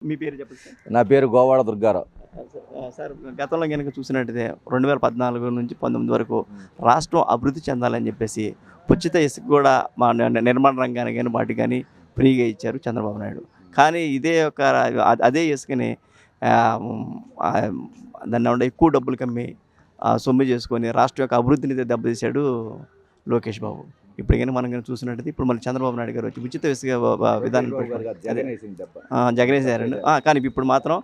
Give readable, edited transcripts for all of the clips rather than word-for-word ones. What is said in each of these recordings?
మీ పేరు చెప్పండి సార్. నా పేరు గోవాడ దుర్గారావు. సార్ గతంలో కనుక చూసినట్టయితే 2014 నుంచి 19 వరకు రాష్ట్రం అభివృద్ధి చెందాలని చెప్పేసి ఉచిత ఇసుక కూడా మా నిర్మాణ రంగానికి కానీ వాటికి కానీ ఫ్రీగా ఇచ్చారు చంద్రబాబు నాయుడు. కానీ ఇదే ఒక అదే ఇసుకని దాన్ని ఏమంటే ఎక్కువ డబ్బులు కమ్మి సొమ్ము చేసుకొని రాష్ట్రం యొక్క అభివృద్ధిని దెబ్బతీశాడు లోకేష్ బాబు. ఇప్పుడు కానీ మనం కానీ చూసినట్టయితే ఇప్పుడు మళ్ళీ చంద్రబాబు నాయుడు గారు వచ్చి ఉచిత ఇసుక విధానం జగనేశారండి. కానీ ఇప్పుడు మాత్రం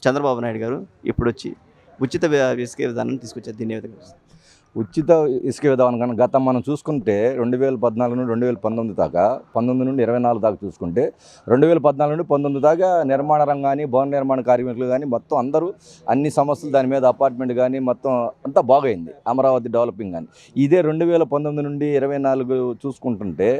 చంద్రబాబు నాయుడు గారు ఇప్పుడు వచ్చి ఉచిత ఇసుక విధానం తీసుకొచ్చారు. దీని విధంగా ఉచిత ఇసుక విధానం కానీ గతం మనం చూసుకుంటే 2014 నుండి 2019 దాకా 19 నుండి 24 దాకా చూసుకుంటే 2014 నుండి 19 దాకా నిర్మాణ రంగాన్ని భవన నిర్మాణ కార్మికులు కానీ మొత్తం అందరూ అన్ని సమస్యలు దాని మీద అపార్ట్మెంట్ కానీ మొత్తం అంతా బాగైంది. అమరావతి డెవలపింగ్ కానీ ఇదే 2019 నుండి 24 చూసుకుంటుంటే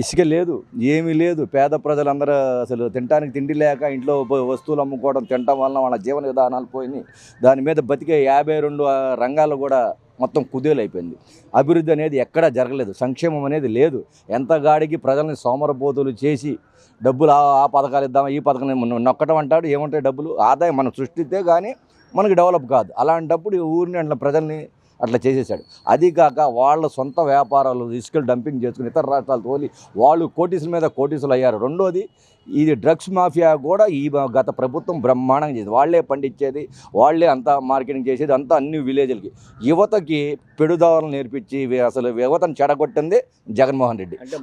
ఇసుక లేదు, ఏమీ లేదు. పేద ప్రజలందరూ అసలు తినడానికి తిండి లేక ఇంట్లో వస్తువులు అమ్ముకోవడం తినడం వలన వాళ్ళ జీవన విధానాలు పోయినాయి. దాని మీద బతికే 52 రంగాలు కూడా మొత్తం కుదేలైపోయింది. అభివృద్ధి అనేది ఎక్కడా జరగలేదు, సంక్షేమం అనేది లేదు. ఎంత గాడికి ప్రజల్ని సోమరపోతులు చేసి డబ్బులు ఆ పథకాలు ఇద్దాం ఈ పథకం నొక్కడం అంటాడు. ఏముంటాయి డబ్బులు? ఆదాయం మనం సృష్టిస్తే కానీ మనకి డెవలప్ కాదు. అలాంటప్పుడు ఊరిని అట్లా ప్రజల్ని అట్లా చేసేసాడు. అది కాక వాళ్ళ సొంత వ్యాపారాలు ఇసుకలు డంపింగ్ చేసుకుని ఇతర రాష్ట్రాలు తోలి వాళ్ళు కోటీసుల మీద కోటీసులు అయ్యారు. రెండోది ఇది డ్రగ్స్ మాఫియా కూడా ఈ గత ప్రభుత్వం బ్రహ్మాండంగా చేసేది. వాళ్లే పండించేది, వాళ్లే అంతా మార్కెటింగ్ చేసేది, అంతా అన్ని విలేజ్లకి యువతకి పెడుదావలను నేర్పించి అసలు యువతను చెడగొట్టింది జగన్మోహన్ రెడ్డి. అంటే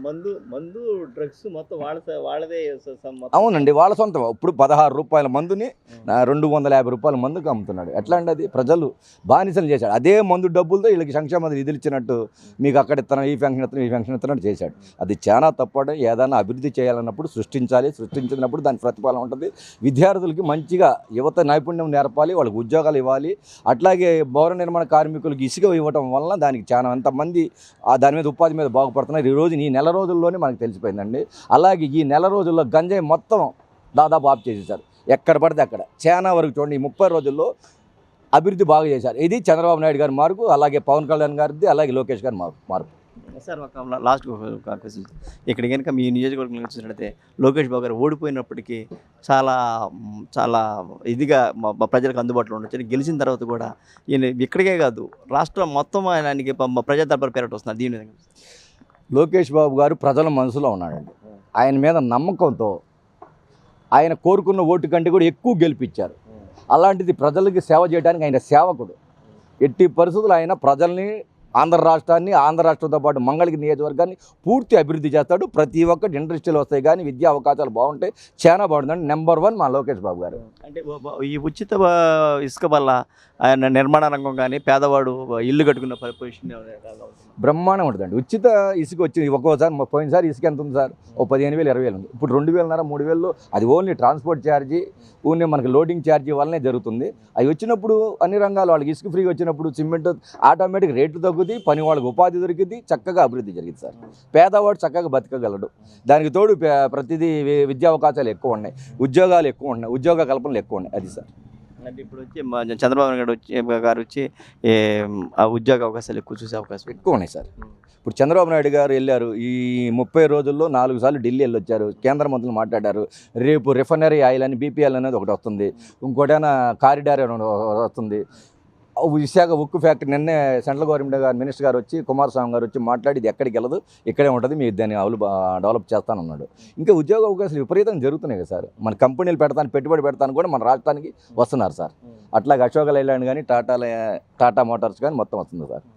మందు డ్రగ్స్ మొత్తం వాళ్ళదే. అవునండి, వాళ్ళ సొంతం. ఇప్పుడు 16 రూపాయల మందుని 250 రూపాయల మందుకు అమ్ముతున్నాడు. ఎట్లా అండి? అది ప్రజలు బానిసలు చేశాడు. అదే మందు డబ్బులతో వీళ్ళకి సంక్షేమ నిధులు ఇచ్చినట్టు మీకు అక్కడ ఇస్తున్నాడు, ఈ ఫంక్షన్ ఇస్తున్నాడు, ఈ ఫంక్షన్ ఇస్తున్నాడు చేశాడు. అది చాలా తప్పడం. ఏదైనా అభివృద్ధి చేయాలన్నప్పుడు సృష్టించాలి, సృష్టించినప్పుడు దాని ప్రతిఫలం ఉంటుంది. విద్యార్థులకి మంచిగా యువత నైపుణ్యం నేర్పాలి, వాళ్ళకి ఉద్యోగాలు ఇవ్వాలి. అట్లాగే భవన నిర్మాణ కార్మికులకి ఇసుక ఇవ్వటం వలన దానికి చాలా అంతమంది దాని మీద ఉపాధి మీద బాగుపడుతున్నారు. ఈరోజు ఈ నెల రోజుల్లోనే మనకు తెలిసిపోయిందండి. అలాగే ఈ నెల రోజుల్లో గంజాయి మొత్తం దాదాపు ఆఫ్ చేసేసారు. ఎక్కడ పడితే అక్కడ చాలా వరకు చూడండి. ఈ 30 రోజుల్లో అభివృద్ధి బాగా చేశారు. ఇది చంద్రబాబు నాయుడు గారి మార్పు, అలాగే పవన్ కళ్యాణ్ గారిది, అలాగే లోకేష్ గారి మార్పు. సార్ ఒక లాస్ట్ క్వశ్చన్, ఇక్కడ కనుక మీ నియోజకవర్గంలో చూసినట్లయితే లోకేష్ బాబు గారు ఓడిపోయినప్పటికీ చాలా చాలా ఇదిగా ప్రజలకు అందుబాటులో ఉండొచ్చు. గెలిచిన తర్వాత కూడా ఈయన ఇక్కడికే కాదు రాష్ట్రం మొత్తం ఆయనకి ప్రజా దర్బారు పేరట వస్తున్నారు. దీని విధంగా లోకేష్ బాబు గారు ప్రజల మనసులో ఉన్నాడండి. ఆయన మీద నమ్మకంతో ఆయన కోరుకున్న ఓటు కంటే కూడా ఎక్కువ గెలిపించారు. అలాంటిది ప్రజలకి సేవ చేయడానికి ఆయన సేవకుడు. ఎట్టి పరిస్థితులు ఆయన ప్రజల్ని, ఆంధ్ర రాష్ట్రాన్ని, ఆంధ్ర రాష్ట్రంతో పాటు మంగళగిరి నియోజకవర్గాన్ని పూర్తి అభివృద్ధి చేస్తాడు. ప్రతి ఒక్కటి ఇండస్ట్రీలు వస్తాయి కానీ విద్యా అవకాశాలు బాగుంటాయి, చాలా బాగుంటుందండి. నెంబర్ 1 మా లోకేష్ బాబు గారు. అంటే ఈ ఉచిత ఇసుక వల్ల ఆయన నిర్మాణ రంగం కానీ పేదవాడు ఇల్లు కట్టుకున్న పొజిషన్ బ్రహ్మాండం ఉంటుందండి. ఉచిత ఇసుక వచ్చింది. ఒక్కోసారి పోయినసారి ఇసుక ఎంత ఉంది సార్? 15,000 20,000 ఉంది. ఇప్పుడు 2,500 3,000. అది ఓన్లీ ట్రాన్స్పోర్ట్ ఛార్జీ, ఓన్లీ మనకి లోడింగ్ ఛార్జీ వల్లనే జరుగుతుంది. అవి వచ్చినప్పుడు అన్ని రంగాలు వాళ్ళకి ఇసుక ఫ్రీగా వచ్చినప్పుడు సిమెంట్ ఆటోమేటిక్ రేట్లు తగ్గుతుంది, పని వాళ్ళకి ఉపాధి దొరికింది, చక్కగా అభివృద్ధి జరిగింది సార్. పేదవాడు చక్కగా బతకగలడు. దానికి తోడు ప్రతిదీ విద్యా అవకాశాలు ఎక్కువ ఉన్నాయి, ఉద్యోగాలు ఎక్కువ ఉన్నాయి, ఉద్యోగ కల్పనలు ఎక్కువ ఉన్నాయి. అది సార్. అంటే ఇప్పుడు వచ్చి చంద్రబాబు నాయుడు గారు వచ్చి ఉద్యోగ అవకాశాలు ఎక్కువ చూసే అవకాశం ఎక్కువ ఉన్నాయి సార్. ఇప్పుడు చంద్రబాబు నాయుడు గారు వెళ్ళారు. ఈ 30 రోజుల్లో 4 సార్లు ఢిల్లీ వెళ్ళొచ్చారు. కేంద్ర మంత్రులు మాట్లాడారు. రేపు రిఫైనరీ ఆయిల్ అని BPL అనేది ఒకటి వస్తుంది, ఇంకోటైనా కారిడార్ వస్తుంది. విశాఖ ఉక్కు ఫ్యాక్టరీ నిన్నే సెంట్రల్ గవర్నమెంట్ గారు మినిస్టర్ గారు వచ్చి కుమారస్వామి గారు వచ్చి మాట్లాడి ఇది ఎక్కడికి వెళ్ళదు, ఇక్కడే ఉంటుంది, మీరు దాన్ని డెవలప్ చేస్తానన్నాడు. ఇంకా ఉద్యోగ అవకాశాలు విపరీతంగా జరుగుతున్నాయి కదా సార్. మన కంపెనీలు పెడతాను, పెట్టుబడి పెడతాను కూడా మన రాష్ట్రానికి వస్తున్నారు సార్. అట్లాగే అశోక్ లైలాండ్ కానీ టాటా మోటార్స్ కానీ మొత్తం వస్తుంది సార్.